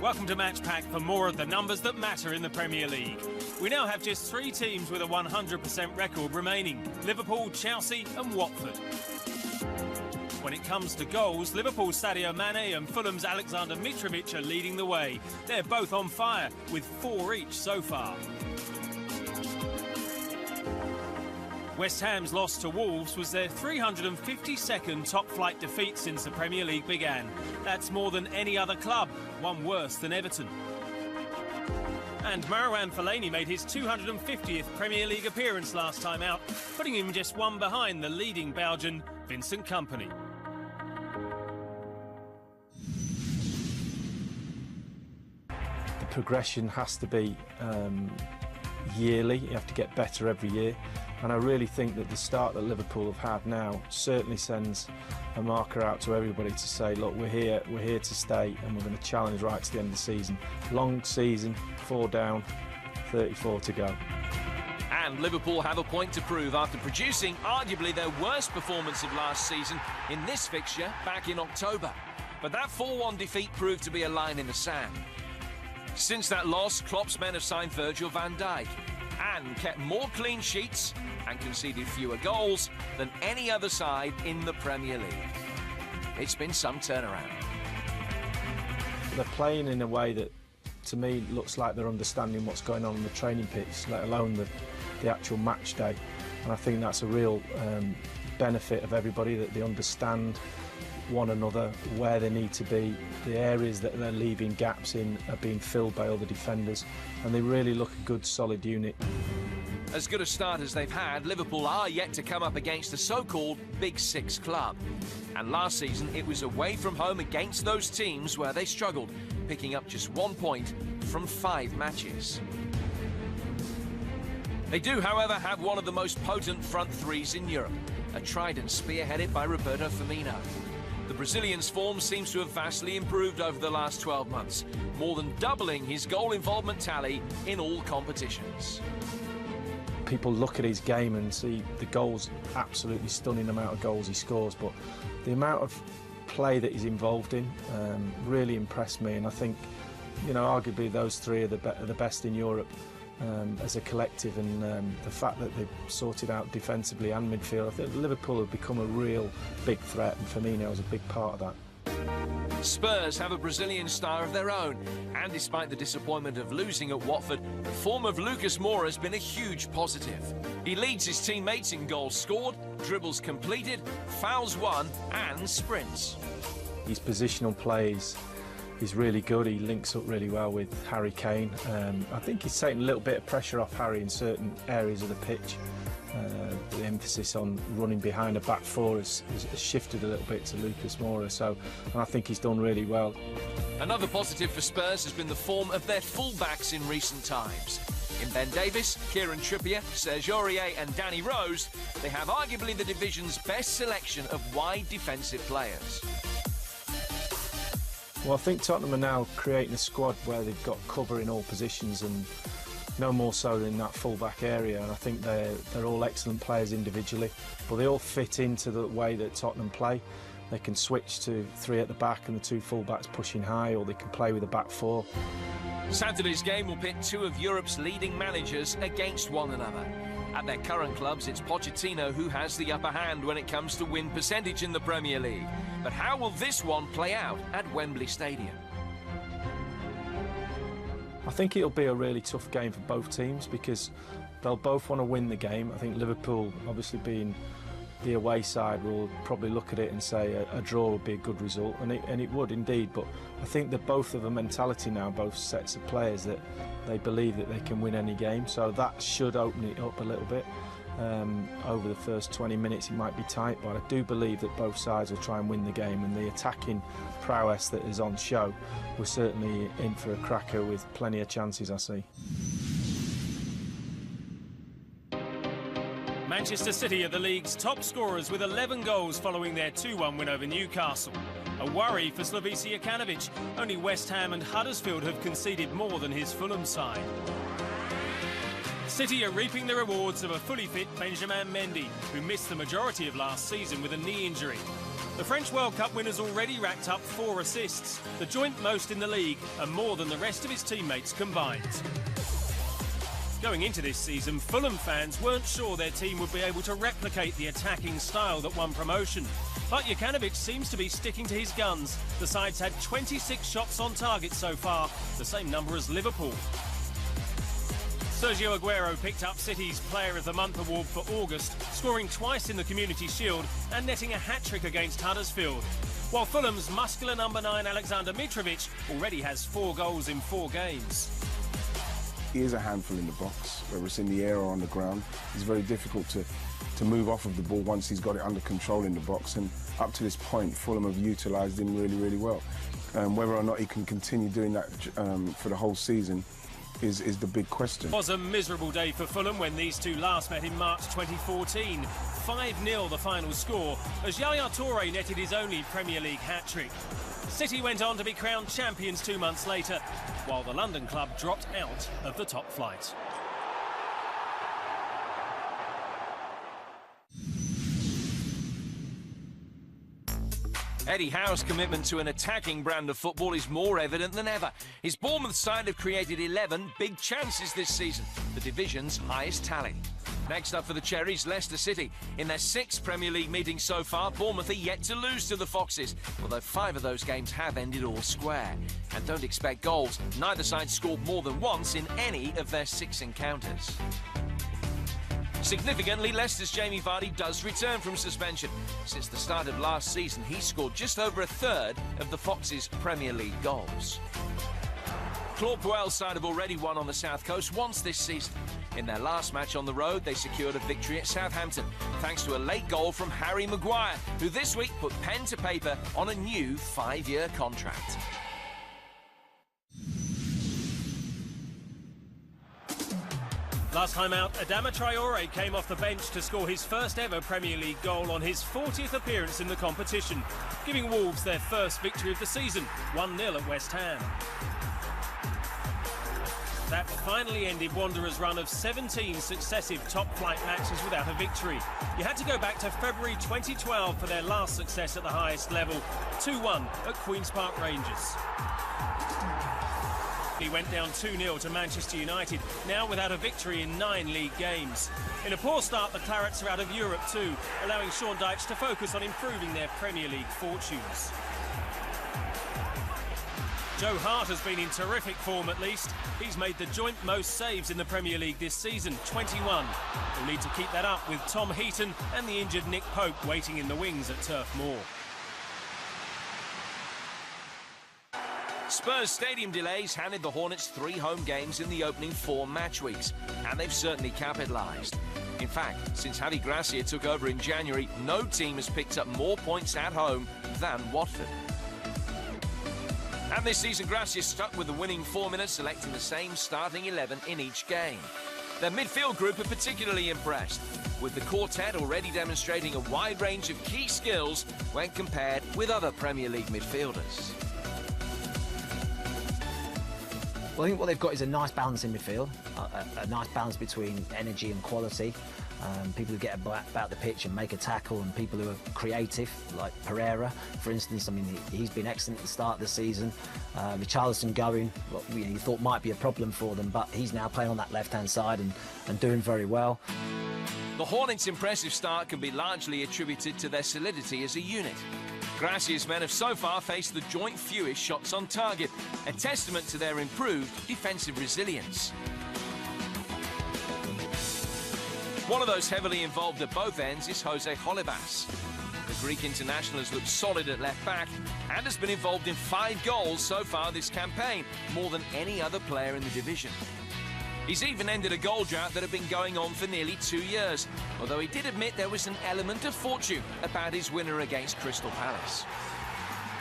Welcome to Match Pack for more of the numbers that matter in the Premier League. We now have just 3 teams with a 100% record remaining: Liverpool, Chelsea and Watford. When it comes to goals, Liverpool's Sadio Mane and Fulham's Alexander Mitrovic are leading the way. They're both on fire, with 4 each so far. West Ham's loss to Wolves was their 352nd top-flight defeat since the Premier League began. That's more than any other club, one worse than Everton. And Marouane Fellaini made his 250th Premier League appearance last time out, putting him just one behind the leading Belgian, Vincent Kompany. The progression has to be yearly. You have to get better every year. And I really think that the start that Liverpool have had now certainly sends a marker out to everybody to say, look, we're here to stay, and we're going to challenge right to the end of the season. Long season, 4 down, 34 to go. And Liverpool have a point to prove after producing arguably their worst performance of last season in this fixture back in October. But that 4-1 defeat proved to be a line in the sand. Since that loss, Klopp's men have signed Virgil van Dijk and kept more clean sheets and conceded fewer goals than any other side in the Premier League. It's been some turnaround. They're playing in a way that, to me, looks like they're understanding what's going on the training pitch, let alone the actual match day. And I think that's a real benefit of everybody, that they understand one another, where they need to be, the areas that they're leaving gaps in are being filled by other defenders, and they really look a good, solid unit. As good a start as they've had, Liverpool are yet to come up against the so-called Big Six club. And last season, it was away from home against those teams where they struggled, picking up just 1 point from 5 matches. They do, however, have one of the most potent front threes in Europe, a trident spearheaded by Roberto Firmino. The Brazilian's form seems to have vastly improved over the last 12 months, more than doubling his goal involvement tally in all competitions. People look at his game and see the goals, absolutely stunning amount of goals he scores, but the amount of play that he's involved in really impressed me, and I think, you know, arguably those 3 are the best in Europe as a collective, and the fact that they've sorted out defensively and midfield, I think Liverpool have become a real big threat, and Firmino is a big part of that. Spurs have a Brazilian star of their own, and despite the disappointment of losing at Watford, the form of Lucas Moura has been a huge positive. He leads his teammates in goals scored, dribbles completed, fouls won and sprints. His positional plays is really good. He links up really well with Harry Kane. I think he's taken a little bit of pressure off Harry in certain areas of the pitch. The emphasis on running behind a back 4 has shifted a little bit to Lucas Moura, and I think he's done really well. Another positive for Spurs has been the form of their fullbacks in recent times. In Ben Davies, Kieran Trippier, Serge Aurier and Danny Rose, they have arguably the division's best selection of wide defensive players. Well, I think Tottenham are now creating a squad where they've got cover in all positions, and no more so than that full-back area, and I think they're all excellent players individually, but they all fit into the way that Tottenham play. They can switch to 3 at the back and the 2 full-backs pushing high, or they can play with a back 4. Saturday's game will pit 2 of Europe's leading managers against one another. At their current clubs, it's Pochettino who has the upper hand when it comes to win percentage in the Premier League. But how will this one play out at Wembley Stadium? I think it'll be a really tough game for both teams, because they'll both want to win the game. I think Liverpool, obviously being the away side, will probably look at it and say a draw would be a good result, and it would indeed, but I think that both have a mentality now, both sets of players, that they believe that they can win any game, so that should open it up a little bit. Over the first 20 minutes it might be tight, but I do believe that both sides will try and win the game, and the attacking prowess that is on show, we're certainly in for a cracker with plenty of chances, I see. Manchester City are the league's top scorers with 11 goals following their 2-1 win over Newcastle. A worry for Slavisa Jokanovic. Only West Ham and Huddersfield have conceded more than his Fulham side. City are reaping the rewards of a fully fit Benjamin Mendy, who missed the majority of last season with a knee injury. The French World Cup winner's already racked up 4 assists, the joint most in the league and more than the rest of his teammates combined. Going into this season, Fulham fans weren't sure their team would be able to replicate the attacking style that won promotion. But Jokanovic seems to be sticking to his guns. The side's had 26 shots on target so far, the same number as Liverpool. Sergio Aguero picked up City's Player of the Month award for August, scoring twice in the Community Shield and netting a hat-trick against Huddersfield. While Fulham's muscular number 9 Alexander Mitrovic already has 4 goals in 4 games. He is a handful in the box, whether it's in the air or on the ground. It's very difficult to move off of the ball once he's got it under control in the box, and up to this point Fulham have utilised him really, really well. Whether or not he can continue doing that for the whole season is the big question. It was a miserable day for Fulham when these two last met in March 2014. 5-0 the final score, as Yaya Toure netted his only Premier League hat-trick. City went on to be crowned champions 2 months later, while the London club dropped out of the top flight. Eddie Howe's commitment to an attacking brand of football is more evident than ever. His Bournemouth side have created 11 big chances this season, the division's highest tally. Next up for the Cherries, Leicester City. In their 6th Premier League meetings so far, Bournemouth are yet to lose to the Foxes, although 5 of those games have ended all square. And don't expect goals. Neither side scored more than once in any of their 6 encounters. Significantly, Leicester's Jamie Vardy does return from suspension. Since the start of last season, he scored just over a third of the Foxes' Premier League goals. Claude Puel's side have already won on the South Coast once this season. In their last match on the road, they secured a victory at Southampton, thanks to a late goal from Harry Maguire, who this week put pen to paper on a new 5-year contract. Last time out, Adama Traore came off the bench to score his first ever Premier League goal on his 40th appearance in the competition, giving Wolves their first victory of the season, 1-0 at West Ham. That finally ended Wanderers' run of 17 successive top-flight matches without a victory. You had to go back to February 2012 for their last success at the highest level, 2-1 at Queen's Park Rangers. He went down 2-0 to Manchester United, now without a victory in 9 league games. In a poor start, the Clarets are out of Europe too, allowing Sean Dyche to focus on improving their Premier League fortunes. Joe Hart has been in terrific form at least. He's made the joint most saves in the Premier League this season, 21. He'll need to keep that up with Tom Heaton and the injured Nick Pope waiting in the wings at Turf Moor. Spurs stadium delays handed the Hornets 3 home games in the opening 4 match weeks, and they've certainly capitalised. In fact, since Javi Gracia took over in January, no team has picked up more points at home than Watford. And this season, Gracia stuck with the winning formula, selecting the same starting 11 in each game. Their midfield group are particularly impressed, with the quartet already demonstrating a wide range of key skills when compared with other Premier League midfielders. Well, I think what they've got is a nice balance in midfield, a nice balance between energy and quality. People who get about the pitch and make a tackle, and people who are creative, like Pereira, for instance. I mean, he's been excellent at the start of the season. Richarlison going, what you thought might be a problem for them, but he's now playing on that left-hand side and doing very well. The Hornets' impressive start can be largely attributed to their solidity as a unit. Gracia's men have so far faced the joint fewest shots on target, a testament to their improved defensive resilience. One of those heavily involved at both ends is Jose Holebas. The Greek international has looked solid at left back and has been involved in 5 goals so far this campaign, more than any other player in the division. He's even ended a goal drought that had been going on for nearly 2 years, although he did admit there was an element of fortune about his winner against Crystal Palace.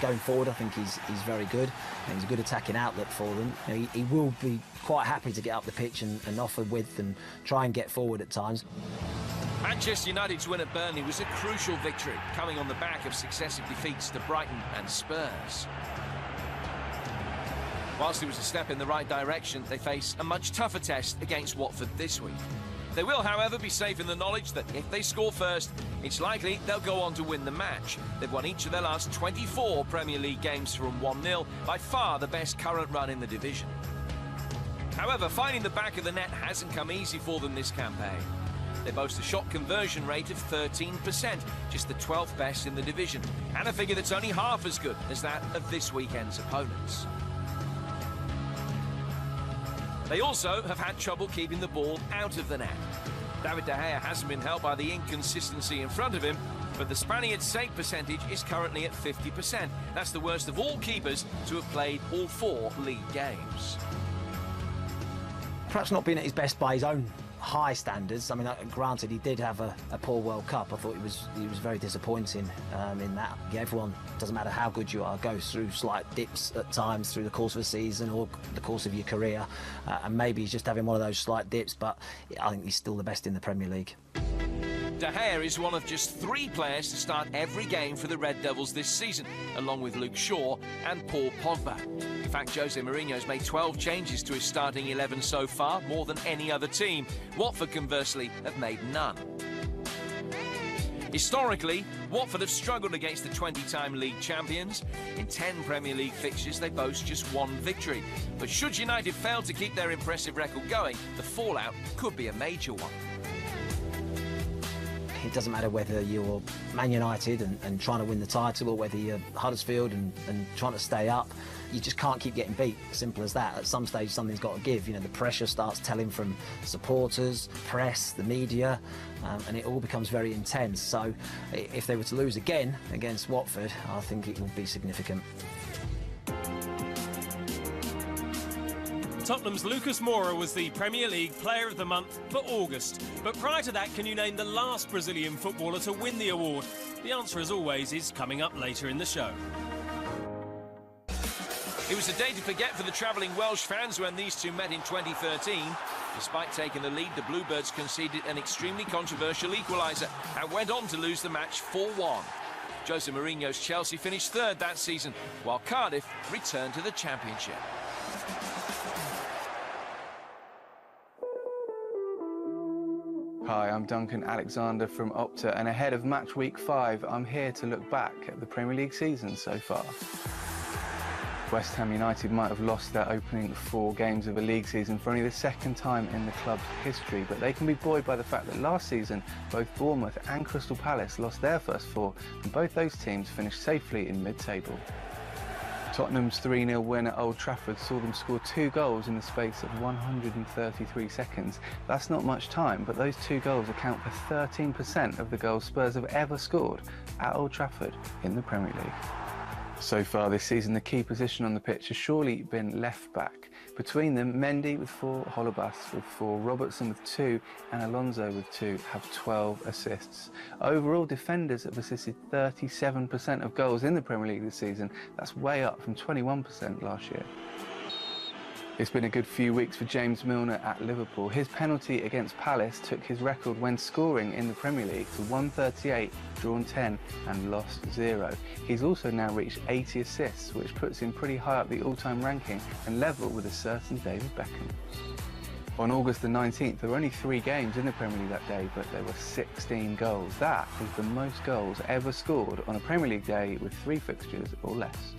Going forward, I think he's very good, and he's a good attacking outlet for them. You know, he will be quite happy to get up the pitch and offer width and try and get forward at times. Manchester United's win at Burnley was a crucial victory, coming on the back of successive defeats to Brighton and Spurs. Whilst it was a step in the right direction, they face a much tougher test against Watford this week. They will, however, be safe in the knowledge that if they score first, it's likely they'll go on to win the match. They've won each of their last 24 Premier League games from 1-0, by far the best current run in the division. However, finding the back of the net hasn't come easy for them this campaign. They boast a shot conversion rate of 13%, just the 12th best in the division, and a figure that's only half as good as that of this weekend's opponents. They also have had trouble keeping the ball out of the net. David De Gea hasn't been helped by the inconsistency in front of him, but the Spaniard's save percentage is currently at 50%. That's the worst of all keepers to have played all 4 league games. Perhaps not being at his best by his own high standards. I mean, granted, he did have a poor World Cup. I thought he was very disappointing in that. Yeah, everyone, doesn't matter how good you are, goes through slight dips at times through the course of a season or the course of your career, and maybe he's just having one of those slight dips, but I think he's still the best in the Premier League. De Gea is one of just 3 players to start every game for the Red Devils this season, along with Luke Shaw and Paul Pogba. In fact, Jose Mourinho's made 12 changes to his starting 11 so far, more than any other team. Watford, conversely, have made none. Historically, Watford have struggled against the 20-time league champions. In 10 Premier League fixtures, they boast just 1 victory. But should United fail to keep their impressive record going, the fallout could be a major one. It doesn't matter whether you're Man United and trying to win the title, or whether you're Huddersfield and trying to stay up. You just can't keep getting beat. Simple as that. At some stage, something's got to give. You know, the pressure starts telling from supporters, press, the media, and it all becomes very intense. So if they were to lose again against Watford, I think it would be significant. Tottenham's Lucas Moura was the Premier League Player of the Month for August. But prior to that, can you name the last Brazilian footballer to win the award? The answer, as always, is coming up later in the show. It was a day to forget for the travelling Welsh fans when these two met in 2013. Despite taking the lead, the Bluebirds conceded an extremely controversial equaliser and went on to lose the match 4-1. Jose Mourinho's Chelsea finished 3rd that season, while Cardiff returned to the Championship. Hi, I'm Duncan Alexander from Opta, and ahead of match week 5, I'm here to look back at the Premier League season so far. West Ham United might have lost their opening 4 games of a league season for only the 2nd time in the club's history, but they can be buoyed by the fact that last season both Bournemouth and Crystal Palace lost their first 4, and both those teams finished safely in mid-table. Tottenham's 3-0 win at Old Trafford saw them score 2 goals in the space of 133 seconds. That's not much time, but those 2 goals account for 13% of the goals Spurs have ever scored at Old Trafford in the Premier League. So far this season, the key position on the pitch has surely been left back. Between them, Mendy with 4, Holebas with 4, Robertson with 2 and Alonso with 2 have 12 assists. Overall, defenders have assisted 37% of goals in the Premier League this season. That's way up from 21% last year. It's been a good few weeks for James Milner at Liverpool. His penalty against Palace took his record when scoring in the Premier League to 138, drawn 10 and lost 0. He's also now reached 80 assists, which puts him pretty high up the all-time ranking and level with a certain David Beckham. On August the 19th, there were only 3 games in the Premier League that day, but there were 16 goals. That is the most goals ever scored on a Premier League day with 3 fixtures or less.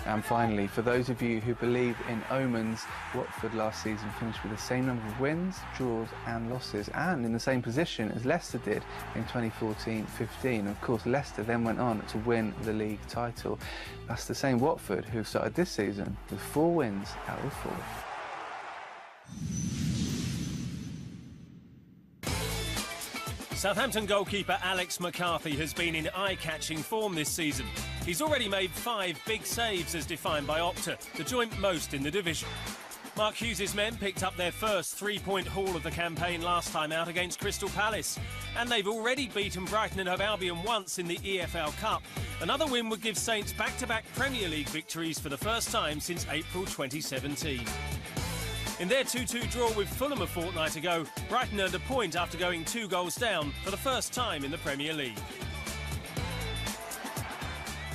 And finally, for those of you who believe in omens, Watford last season finished with the same number of wins, draws and losses, and in the same position as Leicester did in 2014-15. Of course, Leicester then went on to win the league title. That's the same Watford who started this season with 4 wins out of 4. Southampton goalkeeper Alex McCarthy has been in eye-catching form this season. He's already made 5 big saves as defined by Opta, the joint most in the division. Mark Hughes' men picked up their first 3-point haul of the campaign last time out against Crystal Palace. And they've already beaten Brighton and Hove Albion once in the EFL Cup. Another win would give Saints back-to-back Premier League victories for the first time since April 2017. In their 2-2 draw with Fulham a fortnight ago, Brighton earned a point after going 2 goals down for the first time in the Premier League.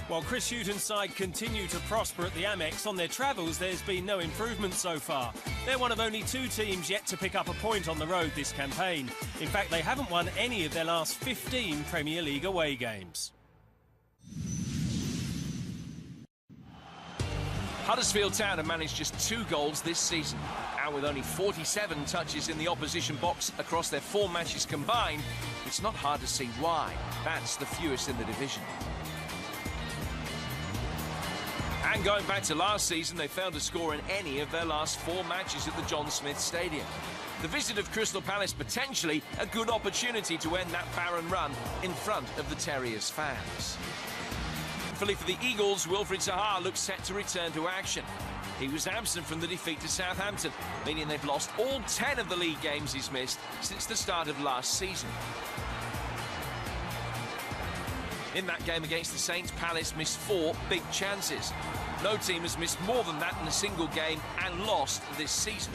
While Chris Hughton's side continue to prosper at the Amex, on their travels there's been no improvement so far. They're one of only 2 teams yet to pick up a point on the road this campaign. In fact, they haven't won any of their last 15 Premier League away games. Huddersfield Town have managed just 2 goals this season, and with only 47 touches in the opposition box across their 4 matches combined, it's not hard to see why. That's the fewest in the division. And going back to last season, they failed to score in any of their last 4 matches at the John Smith Stadium. The visit of Crystal Palace potentially a good opportunity to end that barren run in front of the Terriers' fans. Thankfully for the Eagles, Wilfried Zaha looks set to return to action. He was absent from the defeat to Southampton, meaning they've lost all 10 of the league games he's missed since the start of last season. In that game against the Saints, Palace missed 4 big chances. No team has missed more than that in a single game and lost this season.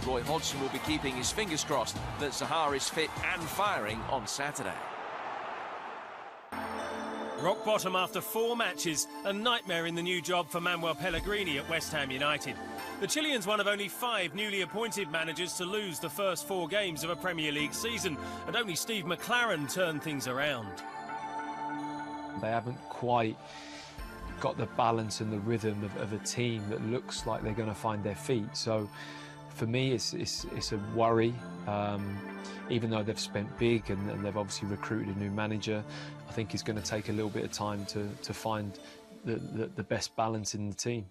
Roy Hodgson will be keeping his fingers crossed that Zaha is fit and firing on Saturday. Rock bottom after 4 matches, a nightmare in the new job for Manuel Pellegrini at West Ham United. The Chilean's one of only 5 newly appointed managers to lose the first 4 games of a Premier League season, and only Steve McClaren turned things around. They haven't quite got the balance and the rhythm of a team that looks like they're going to find their feet. So for me, it's a worry. Even though they've spent big and they've obviously recruited a new manager, I think it's going to take a little bit of time to find the best balance in the team.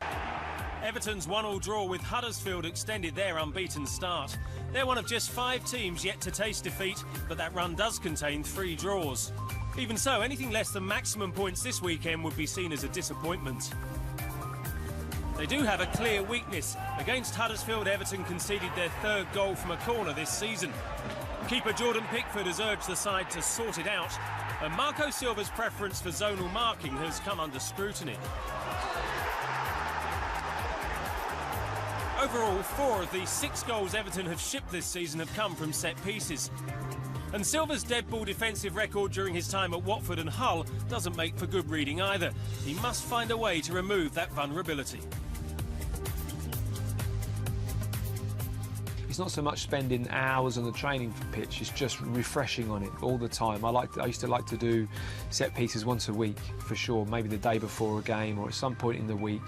Everton's 1-1 draw with Huddersfield extended their unbeaten start. They're one of just 5 teams yet to taste defeat, but that run does contain 3 draws. Even so, anything less than maximum points this weekend would be seen as a disappointment. They do have a clear weakness. Against Huddersfield, Everton conceded their 3rd goal from a corner this season. Keeper Jordan Pickford has urged the side to sort it out, and Marco Silva's preference for zonal marking has come under scrutiny. Overall, 4 of the 6 goals Everton have shipped this season have come from set pieces. And Silva's dead ball defensive record during his time at Watford and Hull doesn't make for good reading either. He must find a way to remove that vulnerability. It's not so much spending hours on the training pitch, it's just refreshing on it all the time. I used to like to do set pieces once a week for sure, maybe the day before a game or at some point in the week,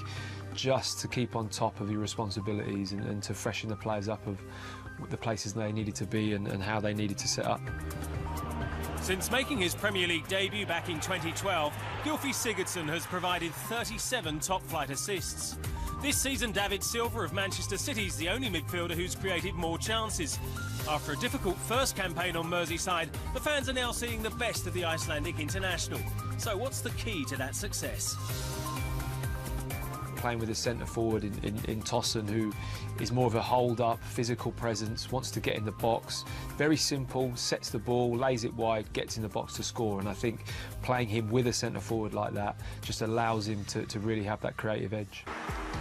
just to keep on top of your responsibilities and to freshen the players up of the places they needed to be and how they needed to set up. Since making his Premier League debut back in 2012, Gylfi Sigurdsson has provided 37 top-flight assists. This season, David Silva of Manchester City is the only midfielder who's created more chances. After a difficult first campaign on Merseyside, the fans are now seeing the best of the Icelandic international. So what's the key to that success? Playing with a centre-forward in Tosun, who is more of a hold-up, physical presence, wants to get in the box. Very simple, sets the ball, lays it wide, gets in the box to score. And I think playing him with a centre-forward like that just allows him to really have that creative edge.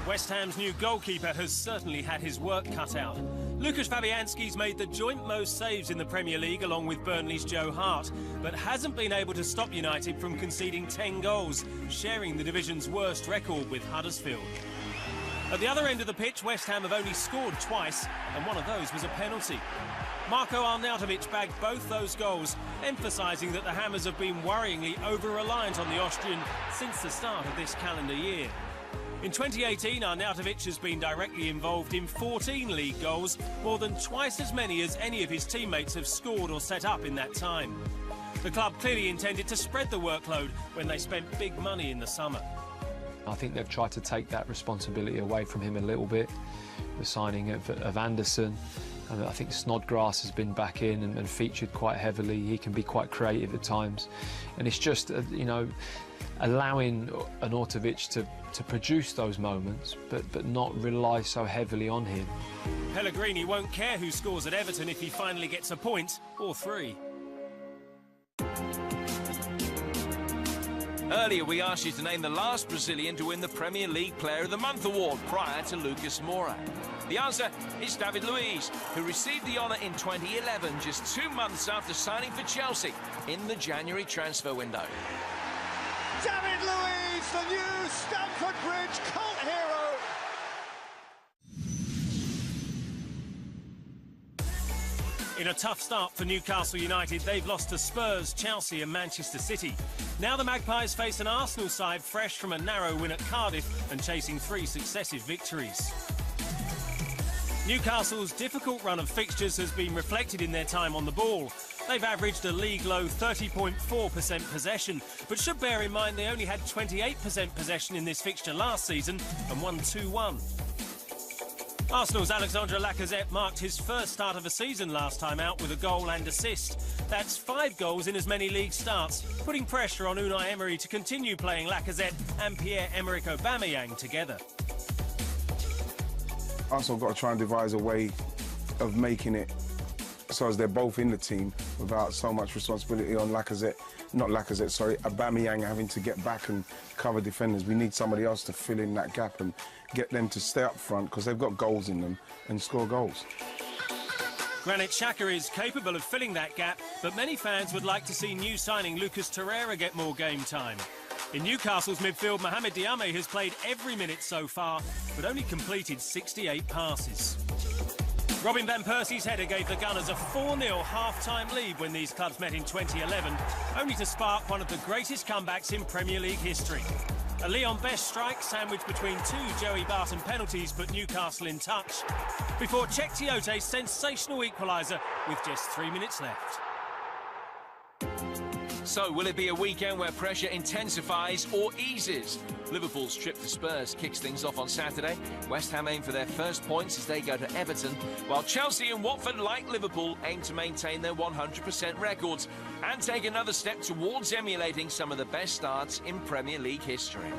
West Ham's new goalkeeper has certainly had his work cut out. Lukasz Fabianski's made the joint most saves in the Premier League along with Burnley's Joe Hart, but hasn't been able to stop United from conceding 10 goals, sharing the division's worst record with Huddersfield. At the other end of the pitch, West Ham have only scored twice, and one of those was a penalty. Marko Arnautovic bagged both those goals, emphasising that the Hammers have been worryingly over-reliant on the Austrian since the start of this calendar year. In 2018, Arnautovic has been directly involved in 14 league goals, more than twice as many as any of his teammates have scored or set up in that time. The club clearly intended to spread the workload when they spent big money in the summer. I think they've tried to take that responsibility away from him a little bit. The signing of Anderson. I think Snodgrass has been back in and featured quite heavily. He can be quite creative at times. And it's just, allowing Arnautovic to produce those moments, but not rely so heavily on him. Pellegrini won't care who scores at Everton if he finally gets a point or 3. Earlier, we asked you to name the last Brazilian to win the Premier League Player of the Month award prior to Lucas Moura. The answer is David Luiz, who received the honour in 2011, just 2 months after signing for Chelsea in the January transfer window. David Luiz, the new Stamford Bridge cult hero. In a tough start for Newcastle United, they've lost to Spurs, Chelsea and Manchester City. Now the Magpies face an Arsenal side fresh from a narrow win at Cardiff and chasing 3 successive victories. Newcastle's difficult run of fixtures has been reflected in their time on the ball. They've averaged a league-low 30.4% possession, but should bear in mind they only had 28% possession in this fixture last season and won 2-1. Arsenal's Alexandre Lacazette marked his first start of the season last time out with a goal and assist. That's 5 goals in as many league starts, putting pressure on Unai Emery to continue playing Lacazette and Pierre-Emerick Aubameyang together. Arsenal got to try and devise a way of making it so as they're both in the team without so much responsibility on Aubameyang having to get back and cover defenders. We need somebody else to fill in that gap and get them to stay up front because they've got goals in them and score goals. Granit Xhaka is capable of filling that gap, but many fans would like to see new signing Lucas Torreira get more game time. In Newcastle's midfield, Mohamed Diame has played every minute so far, but only completed 68 passes. Robin Van Persie's header gave the Gunners a 4-0 half-time lead when these clubs met in 2011, only to spark one of the greatest comebacks in Premier League history. A Leon Best strike sandwiched between 2 Joey Barton penalties put Newcastle in touch, before Cheick Tiote's sensational equaliser with just 3 minutes left. So, will it be a weekend where pressure intensifies or eases? Liverpool's trip to Spurs kicks things off on Saturday. West Ham aim for their first points as they go to Everton, while Chelsea and Watford, like Liverpool, aim to maintain their 100% records and take another step towards emulating some of the best starts in Premier League history.